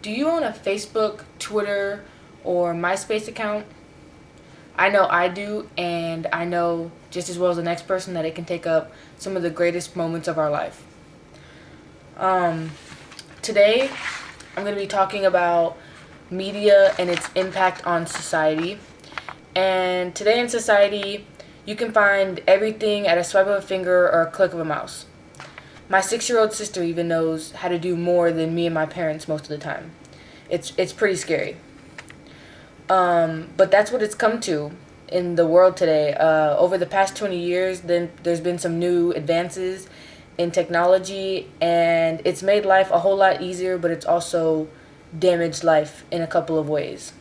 Do you own a Facebook, Twitter, or MySpace account? I know I do, and I know just as well as the next person that it can take up some of the greatest moments of our life. Um, Today, I'm going to be talking about media and its impact on society. And today in society, you can find everything at a swipe of a finger or a click of a mouse. My 6-year-old sister even knows how to do more than me and my parents most of the time. It's pretty scary. But that's what it's come to in the world today. Over the past 20 years, then there's been some new advances in technology, and it's made life a whole lot easier, but it's also damaged life in a couple of ways.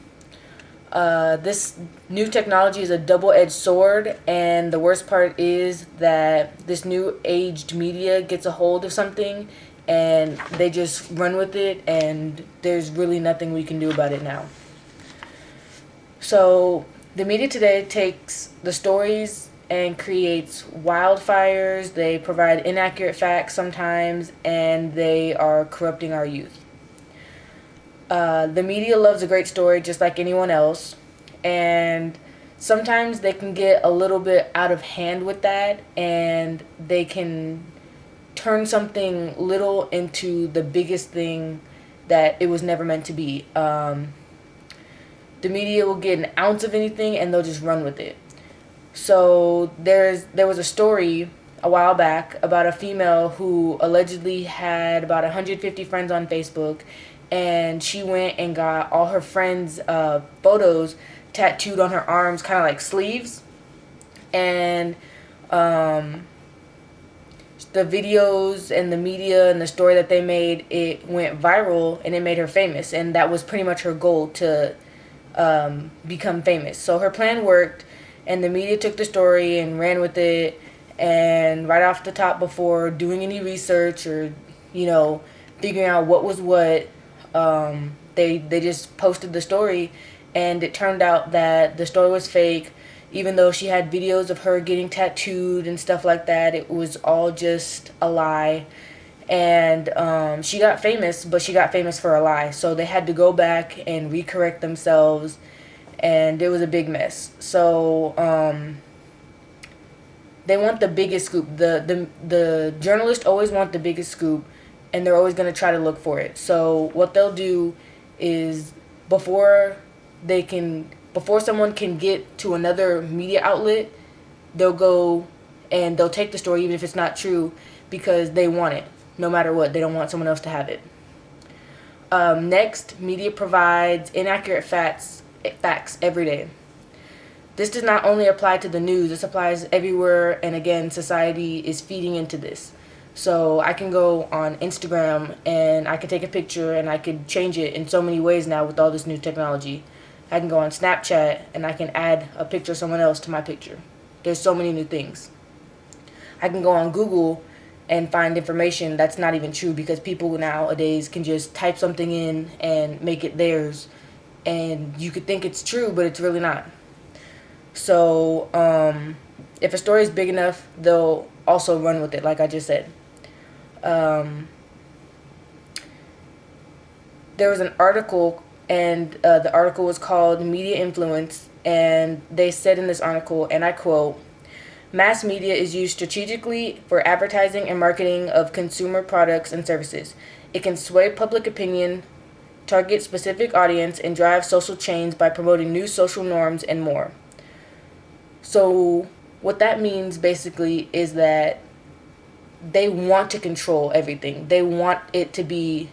This new technology is a double-edged sword, and the worst part is that this new aged media gets a hold of something and they just run with it, and there's really nothing we can do about it now. So the media today takes the stories and creates wildfires. They provide inaccurate facts sometimes, and they are corrupting our youth. The media loves a great story just like anyone else, and sometimes they can get a little bit out of hand with that, and they can turn something little into the biggest thing that it was never meant to be. The media will get an ounce of anything and they'll just run with it. So there was a story a while back about a female who allegedly had about 150 friends on Facebook, and she went and got all her friends' photos tattooed on her arms, kind of like sleeves, and um, the videos and the media and the story that they made, it went viral and it made her famous, and that was pretty much her goal, to become famous. So her plan worked, and the media took the story and ran with it. And right off the top, before doing any research or, figuring out what was what, they just posted the story, and it turned out that the story was fake. Even though she had videos of her getting tattooed and stuff like that, it was all just a lie. And she got famous, but she got famous for a lie. So they had to go back and recorrect themselves, and it was a big mess. So they want the biggest scoop. The journalists always want the biggest scoop, and they're always going to try to look for it. So what they'll do is, before before someone can get to another media outlet, they'll go and they'll take the story even if it's not true, because they want it no matter what. They don't want someone else to have it. Next, media provides inaccurate facts every day. This does not only apply to the news, this applies everywhere, and again, society is feeding into this. So I can go on Instagram and I can take a picture and I could change it in so many ways now with all this new technology. I can go on Snapchat and I can add a picture of someone else to my picture. There's so many new things. I can go on Google and find information that's not even true, because people nowadays can just type something in and make it theirs, and you could think it's true, but it's really not. So if a story is big enough, they'll also run with it, like I just said. Um, there was an article, and the article was called Media Influence, and they said in this article, and I quote, "Mass media is used strategically for advertising and marketing of consumer products and services. It can sway public opinion, target specific audience, and drive social change by promoting new social norms and more." So what that means basically is that they want to control everything. They want it to be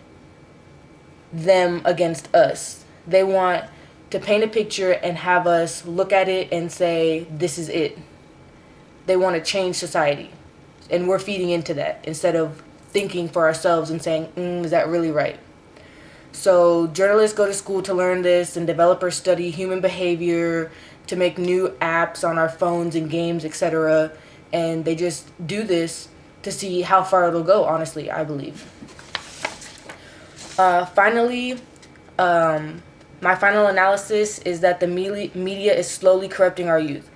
them against us. They want to paint a picture and have us look at it and say, this is it. They want to change society. And we're feeding into that instead of thinking for ourselves and saying, is that really right? So journalists go to school to learn this, and developers study human behavior to make new apps on our phones and games, etc. And they just do this to see how far it'll go, honestly, I believe. Finally, my final analysis is that the media is slowly corrupting our youth.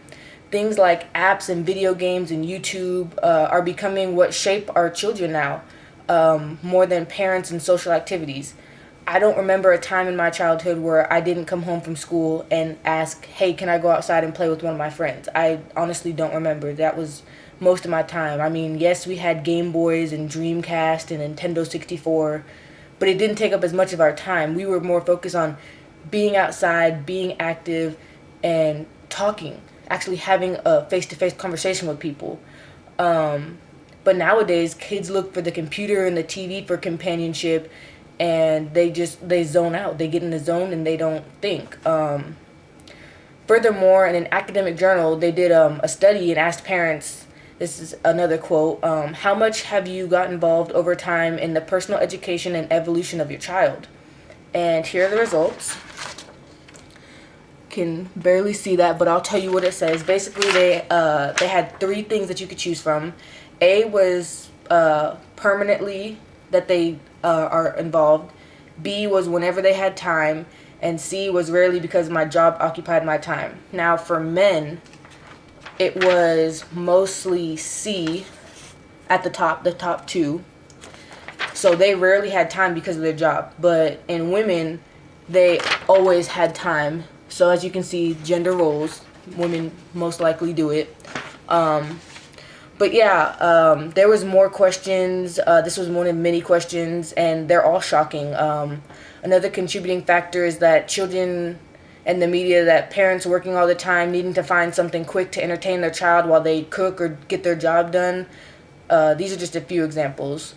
Things like apps and video games and YouTube are becoming what shape our children now, more than parents and social activities. I don't remember a time in my childhood where I didn't come home from school and ask, hey, can I go outside and play with one of my friends? I honestly don't remember. That was most of my time. I mean, yes, we had Game Boys and Dreamcast and Nintendo 64, but it didn't take up as much of our time. We were more focused on being outside, being active, and talking, actually having a face-to-face conversation with people. But nowadays, kids look for the computer and the TV for companionship, and they zone out. They get in the zone and they don't think. Furthermore, in an academic journal, they did a study and asked parents. This is another quote. How much have you got involved over time in the personal education and evolution of your child? And here are the results. Can barely see that, but I'll tell you what it says. Basically, they had three things that you could choose from. A was permanently that they are involved. B was whenever they had time, and C was rarely because my job occupied my time. Now for men, it was mostly C at the top two. So they rarely had time because of their job. But in women, they always had time. So as you can see, gender roles, women most likely do it. But yeah, there was more questions. This was one of many questions, and they're all shocking. Another contributing factor is that children and the media, that parents working all the time, needing to find something quick to entertain their child while they cook or get their job done. These are just a few examples.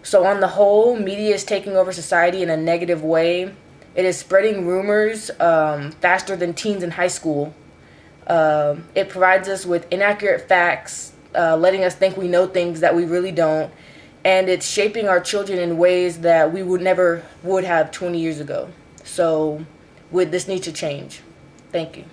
So on the whole, media is taking over society in a negative way. It is spreading rumors faster than teens in high school. It provides us with inaccurate facts, letting us think we know things that we really don't. And it's shaping our children in ways that we would never have 20 years ago. So this needs to change. Thank you.